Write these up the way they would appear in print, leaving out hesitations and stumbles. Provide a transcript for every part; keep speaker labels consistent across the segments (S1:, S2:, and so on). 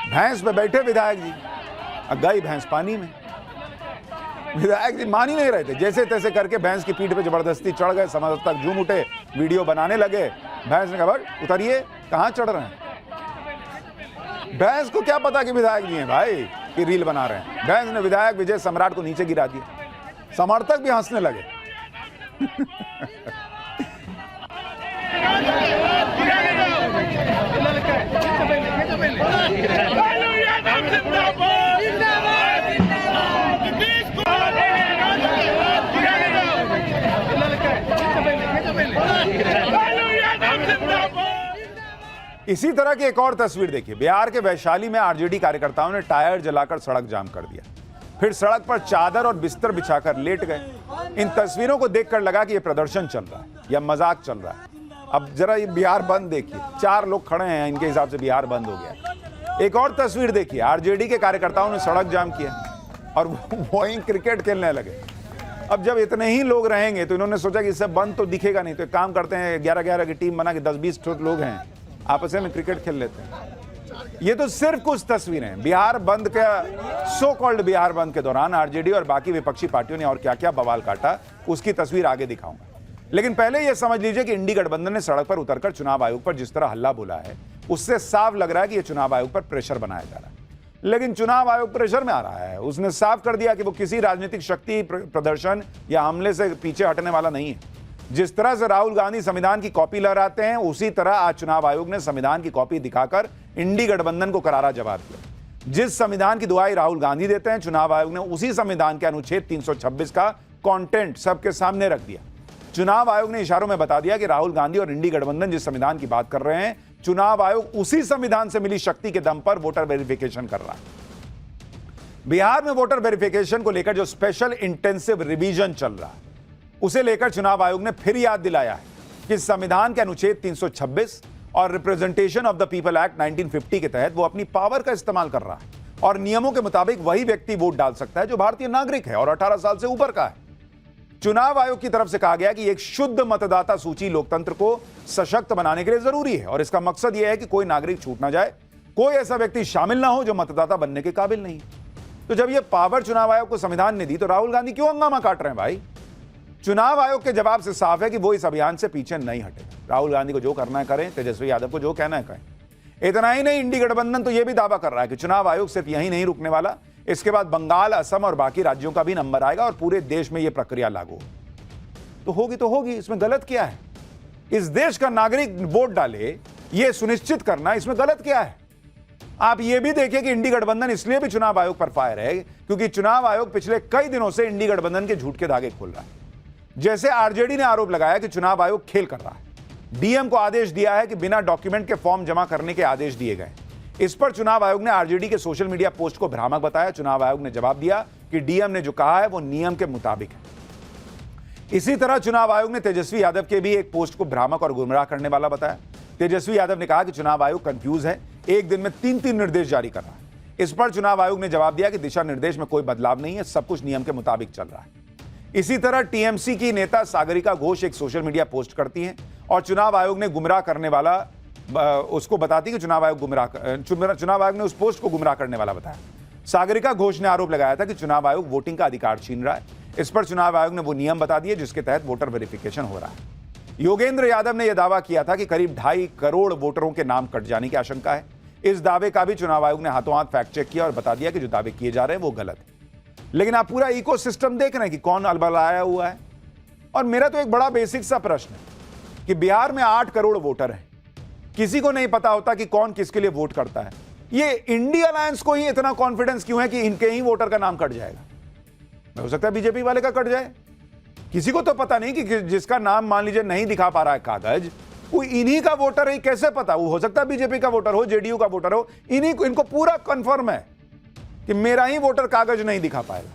S1: भैंस पे बैठे विधायक जी, गई भैंस पानी में। विधायक जी मान ही नहीं रहे थे, जैसे तैसे करके भैंस की पीठ पे जबरदस्ती चढ़ गए, समझ तक झूम उठे, वीडियो बनाने लगे। भैंस ने कहा भाई उतरिए, कहां चढ़ रहे हैं। भैंस को क्या पता कि विधायक जी हैं भाई कि रील बना रहे हैं। भैंस ने विधायक विजय सम्राट को नीचे गिरा दिया, समर्थक भी हंसने लगे। इसी तरह की एक और तस्वीर देखिए। बिहार के वैशाली में आरजेडी कार्यकर्ताओं ने टायर जलाकर सड़क जाम कर दिया, फिर सड़क पर चादर और बिस्तर बिछाकर लेट गए। इन तस्वीरों को देखकर लगा कि यह प्रदर्शन चल रहा है या मजाक चल रहा है। अब जरा ये बिहार बंद देखिए, 4 लोग खड़े हैं, इनके हिसाब से बिहार बंद हो गया। एक और तस्वीर देखिए, आरजेडी के कार्यकर्ताओं ने सड़क जाम किया और वहीं क्रिकेट खेलने लगे। अब जब इतने ही लोग रहेंगे तो इन्होंने सोचा कि इससे बंद तो दिखेगा नहीं, तो एक काम करते हैं 11-11 की टीम बना के 10-20 लोग हैं, आपस में क्रिकेट खेल लेते हैं। ये तो सिर्फ कुछ तस्वीरें हैं। बिहार बंद का, सो कॉल्ड बिहार बंद के दौरान आरजेडी और बाकी विपक्षी पार्टियों ने और क्या क्या बवाल काटा, उसकी तस्वीर आगे दिखाऊंगा। लेकिन पहले यह समझ लीजिए कि इंडी गठबंधन ने सड़क पर उतरकर चुनाव आयोग पर जिस तरह हल्ला बोला है, उससे साफ लग रहा है कि यह चुनाव आयोग पर प्रेशर बनाया जा रहा है। लेकिन चुनाव आयोग प्रेशर में आ रहा है, उसने साफ कर दिया कि वो किसी राजनीतिक शक्ति प्रदर्शन या हमले से पीछे हटने वाला नहीं है। जिस तरह से राहुल गांधी संविधान की कॉपी लहराते हैं, उसी तरह आज चुनाव आयोग ने संविधान की कॉपी दिखाकर इंडी गठबंधन को करारा जवाब दिया। जिस संविधान की दुहाई राहुल गांधी देते हैं, चुनाव आयोग ने उसी संविधान के अनुच्छेद 326 का कंटेंट सबके सामने रख दिया। चुनाव आयोग ने इशारों में बता दिया कि राहुल गांधी और इंडी गठबंधन जिस संविधान की बात कर रहे हैं, चुनाव आयोग उसी संविधान से मिली शक्ति के दम पर वोटर वेरिफिकेशन कर रहा है। बिहार में वोटर वेरिफिकेशन को लेकर जो स्पेशल इंटेंसिव रिवीजन चल रहा है, उसे लेकर चुनाव आयोग ने फिर याद दिलाया है कि संविधान के अनुच्छेद 326 और representation of the people act 1950 के तहत वो अपनी पावर का इस्तेमाल कर रहा है और नियमों के मुताबिक वही व्यक्ति वोट डाल सकता है जो भारतीय नागरिक है और 18 साल से ऊपर का है। चुनाव आयोग की तरफ से कहा गया कि एक शुद्ध मतदाता सूची लोकतंत्र को सशक्त बनाने के लिए जरूरी है और इसका मकसद यह है कि कोई नागरिक छूट ना जाए, कोई ऐसा व्यक्ति शामिल ना हो जो मतदाता बनने के काबिल नहीं। तो जब यह पावर चुनाव आयोग को संविधान ने दी तो राहुल गांधी क्यों हंगामा काट रहे हैं भाई? चुनाव आयोग के जवाब से साफ है कि वो इस अभियान से पीछे नहीं हटेगा। राहुल गांधी को जो करना है करें, तेजस्वी यादव को जो कहना है कहें। इतना ही नहीं, इंडी गठबंधन तो यह भी दावा कर रहा है कि चुनाव आयोग सिर्फ यहीं नहीं रुकने वाला, इसके बाद बंगाल, असम और बाकी राज्यों का भी नंबर आएगा और पूरे देश में यह प्रक्रिया लागू तो होगी। इसमें गलत क्या है? इस देश का नागरिक वोट डाले, यह सुनिश्चित करना, इसमें गलत क्या है? आप यह भी देखिए कि इंडी गठबंधन इसलिए भी चुनाव आयोग पर फायर है क्योंकि चुनाव आयोग पिछले कई दिनों से इंडी गठबंधन के झूठ के धागे खोल रहा है। जैसे आरजेडी ने आरोप लगाया कि चुनाव आयोग खेल कर रहा है, डीएम को आदेश दिया है कि बिना डॉक्यूमेंट के फॉर्म जमा करने के आदेश दिए गए। इस पर चुनाव आयोग ने आरजेडी के सोशल मीडिया पोस्ट को भ्रामक बताया। चुनाव आयोग ने जवाब दिया कि डीएम ने जो कहा है वो नियम के मुताबिक है। इसी तरह चुनाव आयोग ने तेजस्वी यादव के भी एक पोस्ट को भ्रामक और गुमराह करने वाला बताया। तेजस्वी यादव ने कहा कि चुनाव आयोग कंफ्यूज है, एक दिन में 3-3 निर्देश जारी कर रहा है। इस पर चुनाव आयोग ने जवाब दिया कि दिशा निर्देश में कोई बदलाव नहीं है, सब कुछ नियम के मुताबिक चल रहा है। इसी तरह टीएमसी की नेता सागरिका घोष एक सोशल मीडिया पोस्ट करती हैं और चुनाव आयोग ने गुमराह करने वाला उसको बताती कि चुनाव आयोग ने उस पोस्ट को गुमराह करने वाला बताया। सागरिका घोष ने आरोप लगाया था कि चुनाव आयोग वोटिंग का अधिकार छीन रहा है। इस पर चुनाव आयोग ने वो नियम बता दिए जिसके तहत वोटर वेरिफिकेशन हो रहा है। योगेंद्र यादव ने यह दावा किया था कि करीब 2.5 करोड़ वोटरों के नाम कट जाने की आशंका है। इस दावे का भी चुनाव आयोग ने हाथों हाथ फैक्ट चेक किया और बता दिया कि जो दावे किए जा रहे हैं वो गलत है। लेकिन आप पूरा इकोसिस्टम देख रहे हैं कि कौन अलबलाया हुआ है। और मेरा तो एक बड़ा बेसिक सा प्रश्न है कि बिहार में 8 करोड़ वोटर हैं, किसी को नहीं पता होता कि कौन किसके लिए वोट करता है। ये इंडिया अलायंस को ही इतना कॉन्फिडेंस क्यों है कि इनके ही वोटर का नाम कट जाएगा? हो सकता है बीजेपी वाले का कट जाए, किसी को तो पता नहीं कि जिसका नाम मान लीजिए नहीं दिखा पा रहा है कागज, वो इन्हीं का वोटर है। कैसे पता? वो हो सकता है बीजेपी का वोटर हो, जेडीयू का वोटर हो, इन्हीं को, इनको पूरा कंफर्म है कि मेरा ही वोटर कागज नहीं दिखा पाएगा।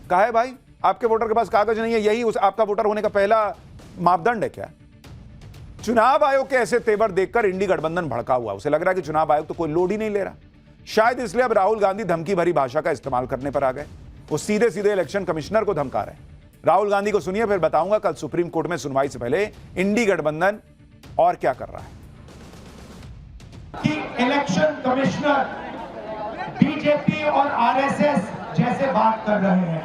S1: कहा है भाई आपके वोटर के पास कागज नहीं है, यही आपका वोटर होने का पहला मापदंड है क्या? चुनाव आयोग के ऐसे तेवर देखकर इंडी गठबंधन भड़का हुआ। उसे लग रहा है कि चुनाव आयोग तो कोई लोड ही नहीं ले रहा। शायद इसलिए अब राहुल गांधी धमकी भरी भाषा का इस्तेमाल करने पर आ गए। वो सीधे सीधे इलेक्शन कमिश्नर को धमका रहे हैं। राहुल गांधी को सुनिए, फिर बताऊंगा कल सुप्रीम कोर्ट में सुनवाई से पहले इंडी गठबंधन और क्या कर रहा है।
S2: कि इलेक्शन कमिश्नर बीजेपी और आरएसएस जैसे बात कर रहे हैं।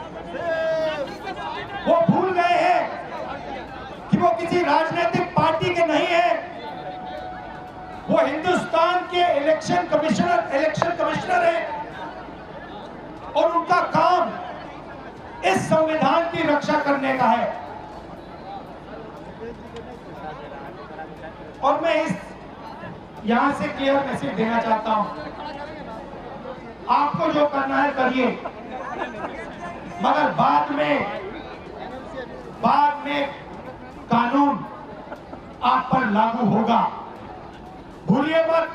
S2: वो भूल गए हैं कि वो किसी राजनीतिक पार्टी के नहीं है, वो हिंदुस्तान के इलेक्शन कमिश्नर है और उनका काम इस संविधान की रक्षा करने का है। और मैं यहां से क्लियर मैसेज देना चाहता हूं, आपको जो करना है करिए, मगर बाद में कानून आप पर लागू होगा। भूलिए मत,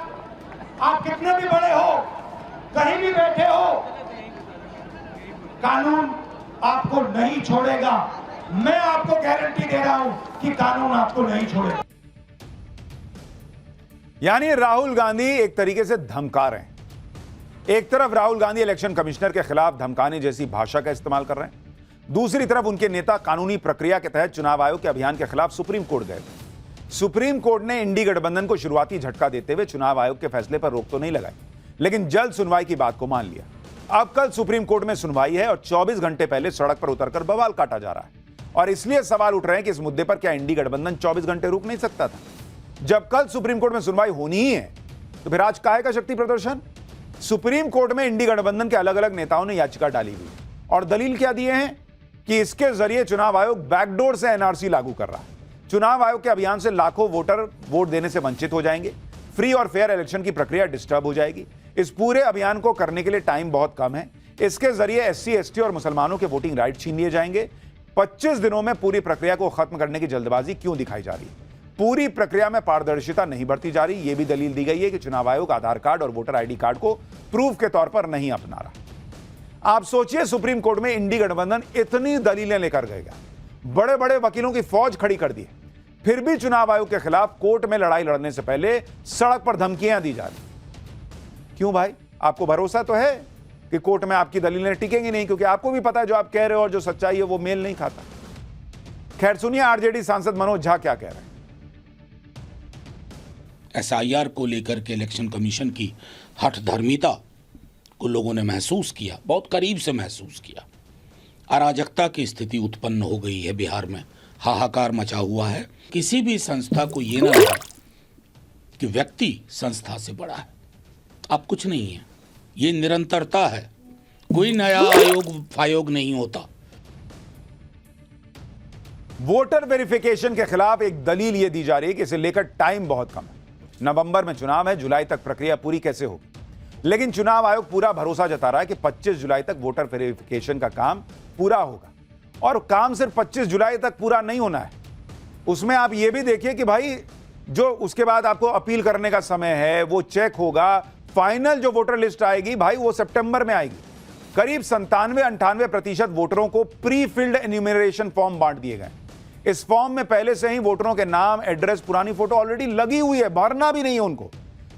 S2: आप कितने भी बड़े हो, कहीं भी बैठे हो, कानून आपको नहीं छोड़ेगा। मैं आपको गारंटी दे रहा हूं कि कानून आपको नहीं छोड़ेगा।
S1: यानी राहुल गांधी एक तरीके से धमका रहे हैं। एक तरफ राहुल गांधी इलेक्शन कमिश्नर के खिलाफ धमकाने जैसी भाषा का इस्तेमाल कर रहे हैं, दूसरी तरफ उनके नेता कानूनी प्रक्रिया के तहत चुनाव आयोग के अभियान के खिलाफ सुप्रीम कोर्ट गए। सुप्रीम कोर्ट ने इंडी गठबंधन को शुरुआती झटका देते हुए चुनाव आयोग के फैसले पर रोक तो नहीं लगाई, लेकिन जल्द सुनवाई की बात को मान लिया। अब कल सुप्रीम कोर्ट में सुनवाई है और 24 घंटे पहले सड़क पर उतरकर बवाल काटा जा रहा है। और इसलिए सवाल उठ रहे हैं कि इस मुद्दे पर क्या इंडी गठबंधन 24 घंटे रुक नहीं सकता था? जब कल सुप्रीम कोर्ट में सुनवाई होनी ही है तो फिर आज काहे का शक्ति प्रदर्शन? सुप्रीम कोर्ट में इंडी गठबंधन के अलग अलग नेताओं ने याचिका डाली हुई और दलील क्या दिए हैं कि इसके जरिए चुनाव आयोग बैकडोर से एनआरसी लागू कर रहा है। चुनाव आयोग के अभियान से लाखों वोटर वोट देने से वंचित हो जाएंगे, फ्री और फेयर इलेक्शन की प्रक्रिया डिस्टर्ब हो जाएगी। इस पूरे अभियान को करने के लिए टाइम बहुत कम है। इसके जरिए एससी, एसटी और मुसलमानों के वोटिंग राइट छीन लिए जाएंगे। 25 दिनों में पूरी प्रक्रिया को खत्म करने की जल्दबाजी क्यों दिखाई जा रही है? पूरी प्रक्रिया में पारदर्शिता नहीं बरती जा रही, यह भी दलील दी गई है कि चुनाव आयोग आधार कार्ड और वोटर आईडी कार्ड को प्रूफ के तौर पर नहीं अपना रहा। आप सोचिए, सुप्रीम कोर्ट में इंडी गठबंधन इतनी दलीलें लेकर गएगा, बड़े बड़े वकीलों की फौज खड़ी कर दी, फिर भी चुनाव आयोग के खिलाफ कोर्ट में लड़ाई लड़ने से पहले सड़क पर धमकियां दी जा रही। क्यों भाई? आपको भरोसा तो है कि कोर्ट में आपकी दलीलें टिकेंगी नहीं, क्योंकि आपको भी पता है जो आप कह रहे हो और जो सच्चाई है वो मेल नहीं खाता। खैर, सुनिए आरजेडी सांसद मनोज झा क्या कह रहे हैं।
S3: एसआईआर को लेकर के इलेक्शन कमीशन की हठधर्मिता को लोगों ने महसूस किया, बहुत करीब से महसूस किया। अराजकता की स्थिति उत्पन्न हो गई है बिहार में, हाहाकार मचा हुआ है। किसी भी संस्था को ये ना लगे कि व्यक्ति संस्था से बड़ा है। अब कुछ नहीं है, ये निरंतरता है, कोई नया आयोग नहीं होता।
S1: वोटर वेरिफिकेशन के खिलाफ एक दलील यह दी जा रही है कि इसे लेकर टाइम बहुत कम है। नवंबर में चुनाव है, जुलाई तक प्रक्रिया पूरी कैसे होगी? लेकिन चुनाव आयोग पूरा भरोसा जता रहा है कि 25 जुलाई तक वोटर वेरिफिकेशन का काम पूरा होगा। और काम सिर्फ 25 जुलाई तक पूरा नहीं होना है, उसमें आप ये भी देखिए कि भाई जो उसके बाद आपको अपील करने का समय है वो चेक होगा। फाइनल जो वोटर लिस्ट आएगी भाई वो सितंबर में आएगी। करीब 97-98% वोटरों को प्री फिल्ड एन्यूमरेशन फॉर्म बांट दिए गए। इस फॉर्म में पहले से ही वोटरों के नाम, एड्रेस, पुरानी फोटो ऑलरेडी लगी हुई है, भरना भी नहीं है उनको।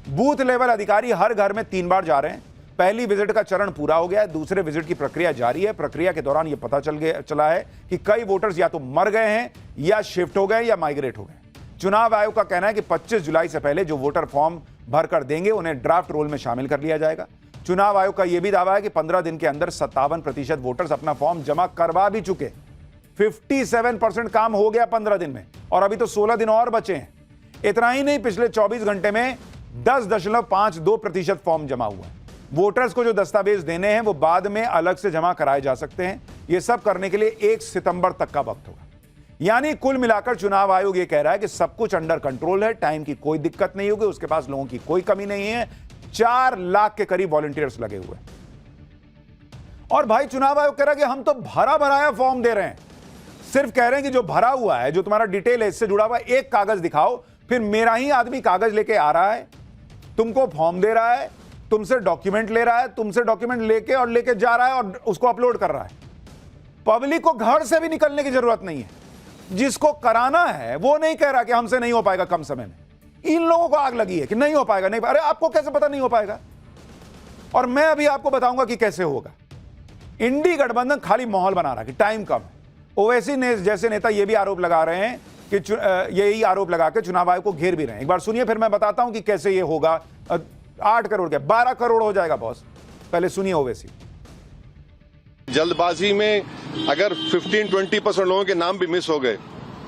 S1: बूथ लेवल अधिकारी हर घर में 3 बार जा रहे हैं। पहली विजिट का चरण पूरा हो गया है, दूसरे विजिट की प्रक्रिया जारी है। प्रक्रिया के दौरान यह पता चला है कि कई वोटर्स या तो मर गए हैं या शिफ्ट हो गए या माइग्रेट हो गए। चुनाव आयोग का कहना है कि 25 जुलाई से पहले जो वोटर फॉर्म भरकर देंगे उन्हें ड्राफ्ट रोल में शामिल कर लिया जाएगा। चुनाव आयोग का यह भी दावा है कि 15 दिन के अंदर 57% वोटर्स अपना फॉर्म जमा करवा भी चुके। 57% काम हो गया 15 दिन में, और अभी तो 16 दिन और बचे हैं। इतना ही नहीं, पिछले 24 घंटे में 10.52% फॉर्म जमा हुआ है। वोटर्स को जो दस्तावेज देने हैं वो बाद में अलग से जमा कराए जा सकते हैं। यह सब करने के लिए 1 सितंबर तक का वक्त होगा। यानी कुल मिलाकर चुनाव आयोग यह कह रहा है कि सब कुछ अंडर कंट्रोल है, टाइम की कोई दिक्कत नहीं होगी, उसके पास लोगों की कोई कमी नहीं है। 4 लाख के करीब वॉलंटियर्स लगे हुए हैं। और भाई चुनाव आयोग कह रहा है कि हम तो भरा भराया फॉर्म दे रहे हैं। सिर्फ कह रहे हैं कि जो भरा हुआ है, जो तुम्हारा डिटेल है, इससे जुड़ा हुआ एक कागज दिखाओ। फिर मेरा ही आदमी कागज लेके आ रहा है, तुमको फॉर्म दे रहा है, तुमसे डॉक्यूमेंट ले रहा है, तुमसे डॉक्यूमेंट लेके और लेके जा रहा है और उसको अपलोड कर रहा है। पब्लिक को घर से भी निकलने की जरूरत नहीं है। जिसको कराना है वो नहीं कह रहा कि हमसे नहीं हो पाएगा कम समय में। इन लोगों को आग लगी है कि नहीं हो पाएगा, नहीं। अरे आपको कैसे पता नहीं हो पाएगा? और मैं अभी आपको बताऊंगा कि कैसे होगा। इंडी गठबंधन खाली माहौल बना रहा है कि टाइम कम है। ओवैसी ने जैसे नेता ये भी आरोप लगा रहे हैं कि यही आरोप लगा के चुनाव आयोग को घेर भी रहे हैं। एक बार सुनिए, फिर मैं बताता हूं कि कैसे ये होगा। 8 करोड़ क्या 12 करोड़ हो जाएगा बॉस। पहले सुनिए ओवैसी।
S4: जल्दबाजी में अगर 15-20% लोगों के नाम भी मिस हो गए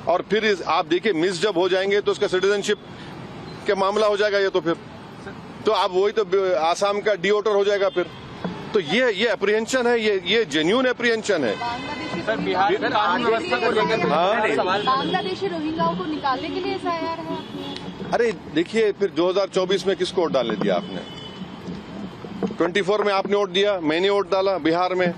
S4: और फिर आप देखिए मिस जब हो जाएंगे तो उसका सिटीजनशिप का मामला हो जाएगा। ये तो आप वही तो आसाम का डिओटर हो जाएगा फिर। तो ये अप्रीहेंशन है, ये जेन्युइन अप्रीहेंशन है।
S5: सर बिहार में कानून व्यवस्था को लेकर बांग्लादेशी रोहिंग्याओं को निकालने के लिए एसआईआर है।
S4: अरे देखिए फिर 2024 में किसको वोट डालने दिया आपने? 24 में आपने वोट दिया, मैंने वोट डाला बिहार में।